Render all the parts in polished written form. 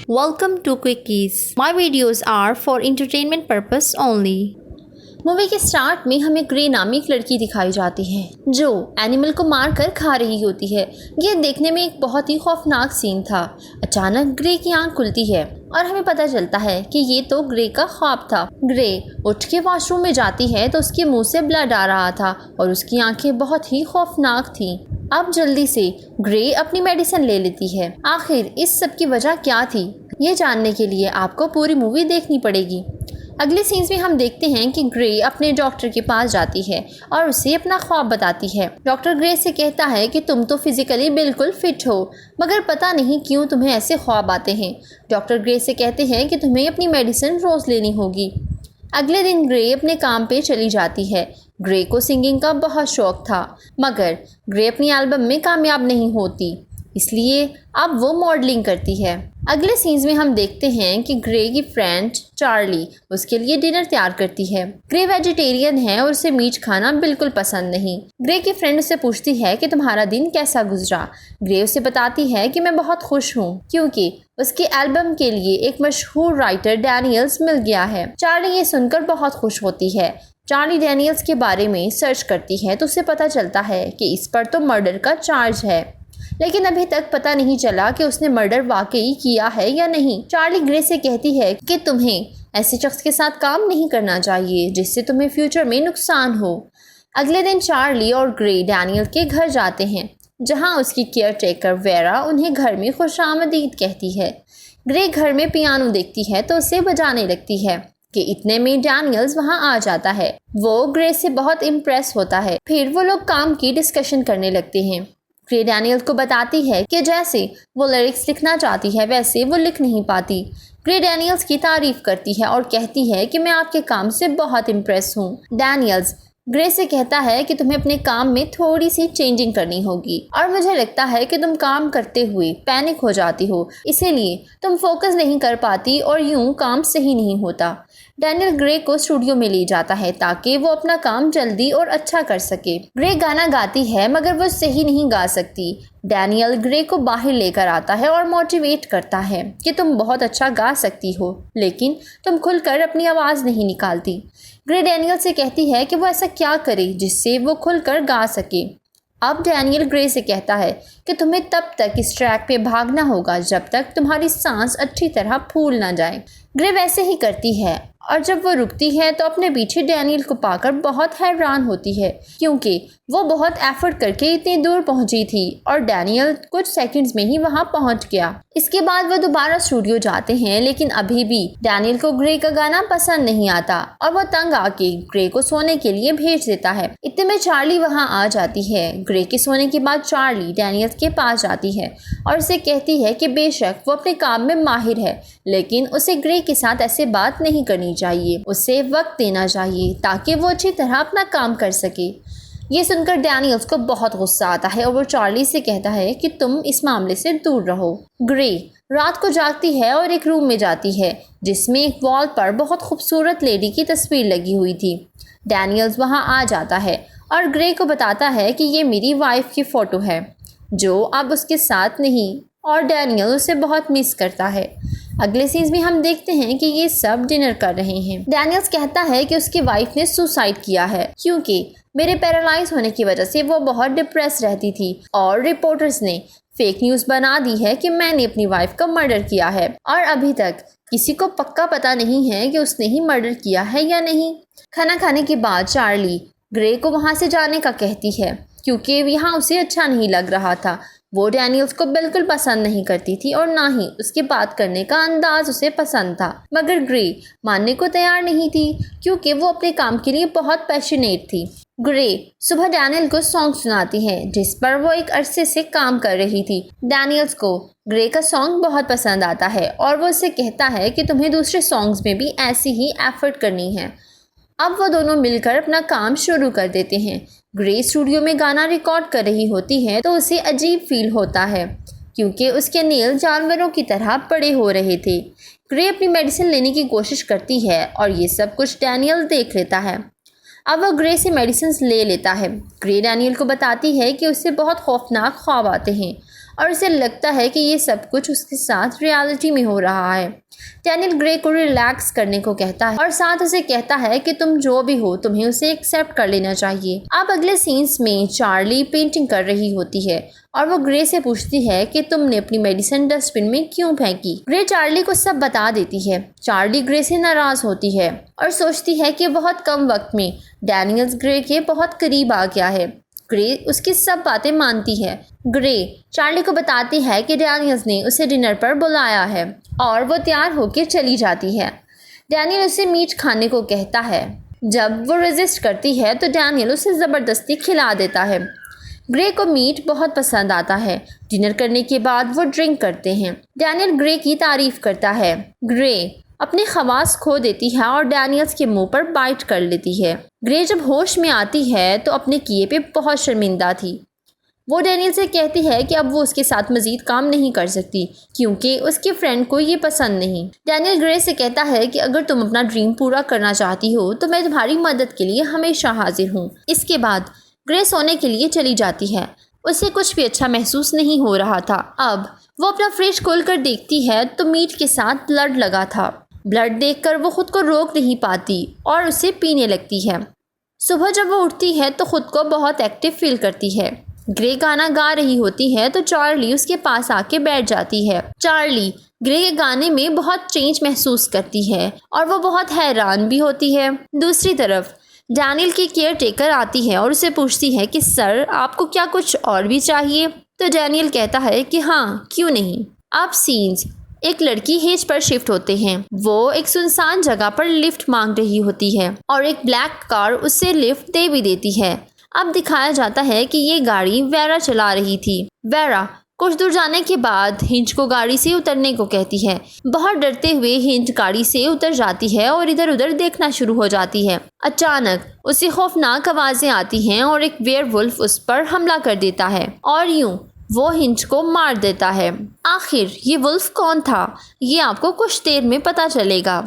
Welcome to Quickies. My videos are for entertainment purpose only. Movie के start में हमें grey नामी एक लड़की दिखाई जाती है जो एनिमल को मार कर खा रही होती है। ये देखने में एक बहुत ही खौफनाक सीन था। अचानक ग्रे की आंख खुलती है और हमें पता चलता है कि ये तो ग्रे का ख्वाब था। ग्रे उठ के वॉशरूम में जाती है तो उसके मुंह से ब्लड आ रहा था और उसकी आंखें बहुत ही खौफनाक थीं। अब जल्दी से ग्रे अपनी मेडिसिन ले लेती है। आखिर इस सब की वजह क्या थी, ये जानने के लिए आपको पूरी मूवी देखनी पड़ेगी। अगले सीन्स में हम देखते हैं कि ग्रे अपने डॉक्टर के पास जाती है और उसे अपना ख्वाब बताती है। डॉक्टर ग्रे से कहता है कि तुम तो फिजिकली बिल्कुल फिट हो, मगर पता नहीं क्यों तुम्हें ऐसे ख्वाब आते हैं। डॉक्टर ग्रे से कहते हैं कि तुम्हें अपनी मेडिसिन रोज़ लेनी होगी। अगले दिन ग्रे अपने काम पे चली जाती है। ग्रे को सिंगिंग का बहुत शौक था, मगर ग्रे अपनी एल्बम में कामयाब नहीं होती, इसलिए अब वो मॉडलिंग करती है। अगले सीन्स में हम देखते हैं कि ग्रे की फ्रेंड चार्ली उसके लिए डिनर तैयार करती है। ग्रे वेजिटेरियन है और उसे मीट खाना बिल्कुल पसंद नहीं। ग्रे की फ्रेंड उससे पूछती है कि तुम्हारा दिन कैसा गुजरा। ग्रे उसे बताती है कि मैं बहुत खुश हूँ क्योंकि उसकी एल्बम के लिए एक मशहूर राइटर डैनियल्स मिल गया है। चार्ली ये सुनकर बहुत खुश होती है। चार्ली डैनियल्स के बारे में सर्च करती है तो उसे पता चलता है कि इस पर तो मर्डर का चार्ज है, लेकिन अभी तक पता नहीं चला कि उसने मर्डर वाकई किया है या नहीं। चार्ली ग्रे से कहती है कि तुम्हें ऐसे शख्स के साथ काम नहीं करना चाहिए जिससे तुम्हें फ्यूचर में नुकसान हो। अगले दिन चार्ली और ग्रे डैनियल के घर जाते हैं जहां उसकी केयर टेकर वेरा उन्हें घर में खुशामदीद कहती है। ग्रे घर में पियानो देखती है तो उसे बजाने लगती है कि इतने में डैनियल्स वहां आ जाता है। वो ग्रे से बहुत इम्प्रेस होता है। फिर वो लोग काम की डिस्कशन करने लगते हैं। ग्रे डैनियल को बताती है कि जैसे वो लिरिक्स लिखना चाहती है वैसे वो लिख नहीं पाती। ग्रे डैनियल्स की तारीफ करती है और कहती है कि मैं आपके काम से बहुत इम्प्रेस हूँ। डैनियल्स ग्रे से कहता है कि तुम्हें अपने काम में थोड़ी सी चेंजिंग करनी होगी और मुझे लगता है कि तुम काम करते हुए पैनिक हो जाती हो, इसीलिए तुम फोकस नहीं कर पाती और यूं काम सही नहीं होता। डैनियल ग्रे को स्टूडियो में ले जाता है ताकि वो अपना काम जल्दी और अच्छा कर सके। ग्रे गाना गाती है मगर वो सही नहीं गा सकती। डैनियल ग्रे को बाहर लेकर आता है और मोटिवेट करता है कि तुम बहुत अच्छा गा सकती हो, लेकिन तुम खुलकर अपनी आवाज़ नहीं निकालती। ग्रे डैनियल से कहती है कि वो ऐसा क्या करे जिससे वो खुलकर गा सके। अब डैनियल ग्रे से कहता है कि तुम्हें तब तक इस ट्रैक पे भागना होगा जब तक तुम्हारी सांस अच्छी तरह फूल ना जाए। ग्रे वैसे ही करती है और जब वो रुकती है तो अपने पीछे डैनियल को पाकर बहुत हैरान होती है क्योंकि वो बहुत एफर्ट करके इतनी दूर पहुंची थी और डैनियल कुछ सेकंड्स में ही वहां पहुंच गया। इसके बाद वो दोबारा स्टूडियो जाते हैं, लेकिन अभी भी डैनियल को ग्रे का गाना पसंद नहीं आता और वो तंग आके ग्रे को सोने के लिए भेज देता है। इतने में चार्ली वहां आ जाती है। ग्रे के सोने के बाद चार्ली डैनियल के पास जाती है और उसे कहती है कि बेशक वो अपने काम में माहिर है, लेकिन उसे ग्रे के साथ ऐसे बात नहीं करनी चाहिए। उसे वक्त देना चाहिए ताकि वो अच्छी तरह अपना काम कर सके। ये सुनकर डैनियल्स को बहुत गुस्सा आता है और वो चार्ली से कहता है कि तुम इस मामले से दूर रहो। ग्रे रात को जागती है और एक रूम में जाती है जिसमें एक वॉल पर बहुत खूबसूरत लेडी की तस्वीर लगी हुई थी। डैनियल्स वहां आ जाता है और ग्रे को बताता है कि ये मेरी वाइफ की फ़ोटो है जो अब उसके साथ नहीं, और डैनियल उसे बहुत मिस करता है। अगले सीन्स में हम देखते हैं कि ये सब डिनर कर रहे हैं। डैनियल्स कहता है कि उसकी वाइफ ने सुसाइड किया है क्योंकि मेरे पैरालाइज होने की वजह से वो बहुत डिप्रेस रहती थी और रिपोर्टर्स ने फेक न्यूज़ बना दी है कि मैंने अपनी वाइफ का मर्डर किया है और अभी तक किसी को पक्का पता नहीं है कि उसने ही मर्डर किया है या नहीं। खाना खाने के बाद चार्ली ग्रे को वहाँ से जाने का कहती है क्योंकि यहाँ उसे अच्छा नहीं लग रहा था। वो डैनियल्स को बिल्कुल पसंद नहीं करती थी और ना ही उसकी बात करने का अंदाज उसे पसंद था, मगर ग्रे मानने को तैयार नहीं थी क्योंकि वो अपने काम के लिए बहुत पैशनेट थी। ग्रे सुबह डैनियल को सॉन्ग सुनाती है जिस पर वो एक अरसे से काम कर रही थी। डैनियल्स को ग्रे का सॉन्ग बहुत पसंद आता है और वो उसे कहता है कि तुम्हें दूसरे सॉन्ग्स में भी ऐसी ही एफर्ट करनी है। अब वो दोनों मिलकर अपना काम शुरू कर देते हैं। ग्रे स्टूडियो में गाना रिकॉर्ड कर रही होती है तो उसे अजीब फील होता है क्योंकि उसके नेल जानवरों की तरह बड़े हो रहे थे। ग्रे अपनी मेडिसिन लेने की कोशिश करती है और ये सब कुछ डैनियल देख लेता है। अब वो ग्रे से मेडिसिन ले लेता है। ग्रे डैनियल को बताती है कि उससे बहुत खौफनाक ख्वाब आते हैं और उसे लगता है कि ये सब कुछ उसके साथ रियलिटी में हो रहा है। डैनियल ग्रे को रिलैक्स करने को कहता है और साथ उसे कहता है कि तुम जो भी हो तुम्हें उसे एक्सेप्ट कर लेना चाहिए। अब अगले सीन्स में चार्ली पेंटिंग कर रही होती है और वो ग्रे से पूछती है कि तुमने अपनी मेडिसिन डस्टबिन में क्यों फेंकी। ग्रे चार्ली को सब बता देती है। चार्ली ग्रे से नाराज होती है और सोचती है कि बहुत कम वक्त में डैनियल ग्रे के बहुत करीब आ गया है। ग्रे उसकी सब बातें मानती है। ग्रे चार्ली को बताती है कि डैनियल ने उसे डिनर पर बुलाया है और वो तैयार होकर चली जाती है। डैनियल उसे मीट खाने को कहता है। जब वो रेजिस्ट करती है तो डैनियल उसे ज़बरदस्ती खिला देता है। ग्रे को मीट बहुत पसंद आता है। डिनर करने के बाद वो ड्रिंक करते हैं। डैनियल ग्रे की तारीफ करता है। ग्रे अपने खवास खो देती है और डैनियल्स के मुंह पर बाइट कर लेती है। ग्रे जब होश में आती है तो अपने किए पे बहुत शर्मिंदा थी। वो डैनियल से कहती है कि अब वो उसके साथ मज़ीद काम नहीं कर सकती क्योंकि उसके फ्रेंड को ये पसंद नहीं। डैनियल ग्रे से कहता है कि अगर तुम अपना ड्रीम पूरा करना चाहती हो तो मैं तुम्हारी मदद के लिए हमेशा हाजिर हूँ। इसके बाद ग्रे सोने के लिए चली जाती है। उसे कुछ भी अच्छा महसूस नहीं हो रहा था। अब वो अपना फ्रिज खोल कर देखती है तो मीट के साथ ब्लड लगा था। ब्लड देखकर वो खुद को रोक नहीं पाती और उसे पीने लगती है। सुबह जब वो उठती है तो खुद को बहुत एक्टिव फील करती है। ग्रे गाना गा रही होती है तो चार्ली उसके पास आके बैठ जाती है। चार्ली ग्रे के गाने में बहुत चेंज महसूस करती है और वो बहुत हैरान भी होती है। दूसरी तरफ डैनियल की केयर टेकर आती है और उसे पूछती है कि सर आपको क्या कुछ और भी चाहिए। तो डैनियल कहता है कि हाँ क्यों नहीं। अब सीन्स एक लड़की हेज पर शिफ्ट होते हैं। वो एक सुनसान जगह पर लिफ्ट मांग रही होती है और एक ब्लैक कार उसे लिफ्ट दे भी देती है। अब दिखाया जाता है कि ये गाड़ी वेरा चला रही थी। वेरा कुछ दूर जाने के बाद हिंच को गाड़ी से उतरने को कहती है। बहुत डरते हुए हिंच गाड़ी से उतर जाती है और इधर उधर देखना शुरू हो जाती है। अचानक उसे खौफनाक आवाज़ें आती हैं और एक वेयरवुल्फ उस पर हमला कर देता है और यूं वो हिंच को मार देता है। आखिर ये वुल्फ कौन था ये आपको कुछ देर में पता चलेगा।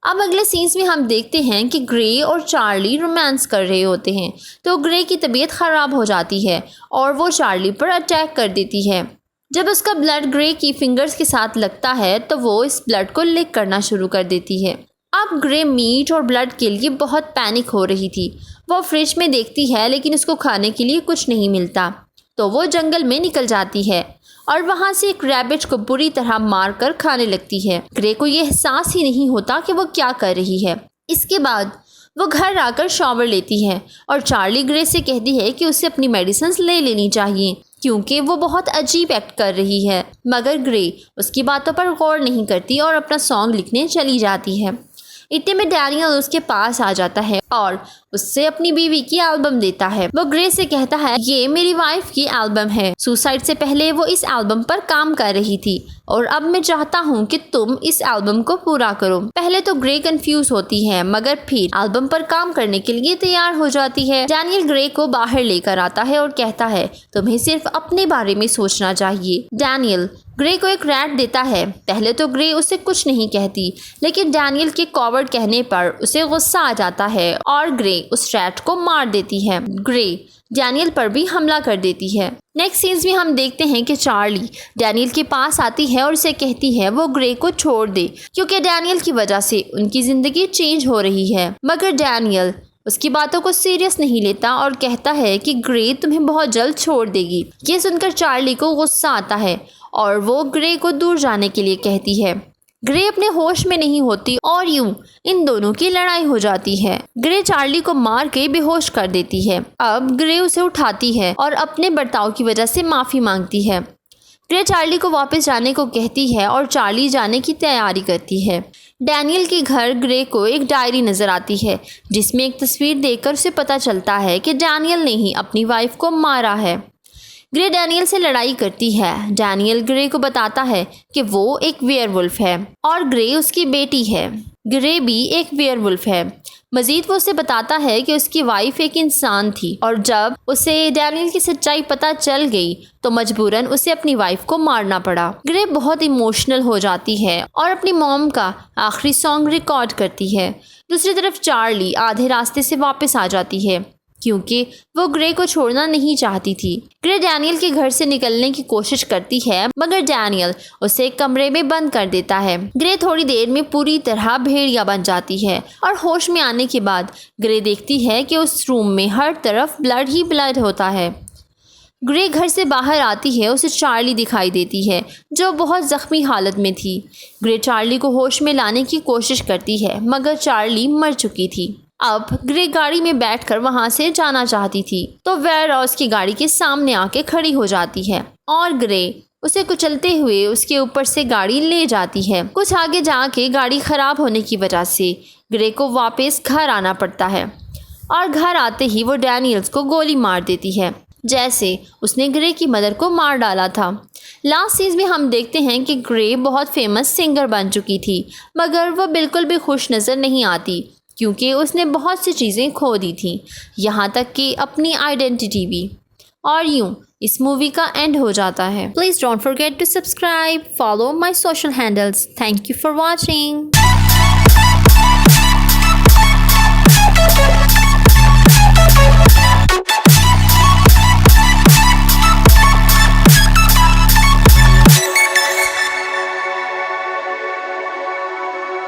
अब अगले सीन्स में हम देखते हैं कि ग्रे और चार्ली रोमांस कर रहे होते हैं तो ग्रे की तबीयत ख़राब हो जाती है और वो चार्ली पर अटैक कर देती है। जब उसका ब्लड ग्रे की फिंगर्स के साथ लगता है तो वो इस ब्लड को लिक करना शुरू कर देती है। अब ग्रे मीट और ब्लड के लिए बहुत पैनिक हो रही थी। वो फ्रिज में देखती है लेकिन उसको खाने के लिए कुछ नहीं मिलता तो वो जंगल में निकल जाती है और वहाँ से एक रैबिट को बुरी तरह मार कर खाने लगती है। ग्रे को ये एहसास ही नहीं होता कि वो क्या कर रही है। इसके बाद वो घर आकर शॉवर लेती है और चार्ली ग्रे से कहती है कि उसे अपनी मेडिसिन ले लेनी चाहिए क्योंकि वो बहुत अजीब एक्ट कर रही है। मगर ग्रे उसकी बातों पर गौर नहीं करती और अपना सॉन्ग लिखने चली जाती है। इतने में डैनियल उसके पास आ जाता है और उससे अपनी बीवी की एल्बम देता है। वो ग्रे से कहता है ये मेरी वाइफ की एल्बम है। सुसाइड से पहले वो इस एल्बम पर काम कर रही थी और अब मैं चाहता हूँ कि तुम इस एल्बम को पूरा करो। पहले तो ग्रे कंफ्यूज होती है मगर फिर एल्बम पर काम करने के लिए तैयार हो जाती है। डैनियल ग्रे को बाहर लेकर आता है और कहता है तुम्हें सिर्फ अपने बारे में सोचना चाहिए। डैनियल ग्रे को एक रैट देता है। पहले तो ग्रे उसे कुछ नहीं कहती लेकिन डैनियल के कॉवर्ड कहने पर उसे गुस्सा आ जाता है और ग्रे उस रैट को मार देती है। ग्रे डैनियल पर भी हमला कर देती है। नेक्स्ट सीन्स में हम देखते हैं कि चार्ली डैनियल के पास आती है और उसे कहती है वो ग्रे को छोड़ दे क्योंकि डैनियल की वजह से उनकी ज़िंदगी चेंज हो रही है। मगर डैनियल उसकी बातों को सीरियस नहीं लेता और कहता है कि ग्रे तुम्हें बहुत जल्द छोड़ देगी। ये सुनकर चार्ली को गुस्सा आता है और वो ग्रे को दूर जाने के लिए कहती है। ग्रे अपने होश में नहीं होती और यूं इन दोनों की लड़ाई हो जाती है। ग्रे चार्ली को मार के बेहोश कर देती है। अब ग्रे उसे उठाती है और अपने बर्ताव की वजह से माफ़ी मांगती है। ग्रे चार्ली को वापस जाने को कहती है और चार्ली जाने की तैयारी करती है। डैनियल के घर ग्रे को एक डायरी नज़र आती है जिसमें एक तस्वीर देखकर उसे पता चलता है कि डैनियल ने ही अपनी वाइफ को मारा है। ग्रे डैनियल से लड़ाई करती है। डैनियल ग्रे को बताता है कि वो एक वेयरवुल्फ है और ग्रे उसकी बेटी है। ग्रे भी एक वेयरवुल्फ है। मजीद वो उसे बताता है कि उसकी वाइफ एक इंसान थी और जब उसे डैनियल की सच्चाई पता चल गई तो मजबूरन उसे अपनी वाइफ को मारना पड़ा। ग्रे बहुत इमोशनल हो जाती है और अपनी मॉम का आखिरी सॉन्ग रिकॉर्ड करती है। दूसरी तरफ चार्ली आधे रास्ते से वापस आ जाती है। क्योंकि वो ग्रे को छोड़ना नहीं चाहती थी। ग्रे डैनियल के घर से निकलने की कोशिश करती है, मगर डैनियल उसे एक कमरे में बंद कर देता है। ग्रे थोड़ी देर में पूरी तरह भेड़िया बन जाती है और होश में आने के बाद ग्रे देखती है कि उस रूम में हर तरफ ब्लड ही ब्लड होता है। ग्रे घर से बाहर आती है, उसे चार्ली दिखाई देती है जो बहुत ज़ख्मी हालत में थी। ग्रे चार्ली को होश में लाने की कोशिश करती है, मगर चार्ली मर चुकी थी। अब ग्रे गाड़ी में बैठकर वहां से जाना चाहती थी तो वेयरहाउस की गाड़ी के सामने आके खड़ी हो जाती है और ग्रे उसे कुचलते हुए उसके ऊपर से गाड़ी ले जाती है। कुछ आगे जाके गाड़ी खराब होने की वजह से ग्रे को वापस घर आना पड़ता है और घर आते ही वो डैनियल्स को गोली मार देती है, जैसे उसने ग्रे की मदर को मार डाला था। लास्ट सीज़न में हम देखते हैं कि ग्रे बहुत फेमस सिंगर बन चुकी थी, मगर वह बिल्कुल भी खुश नज़र नहीं आती क्योंकि उसने बहुत सी चीज़ें खो दी थी, यहाँ तक कि अपनी आइडेंटिटी भी। और यूँ इस मूवी का एंड हो जाता है। Please don't forget to subscribe, follow my social handles. Thank you for watching.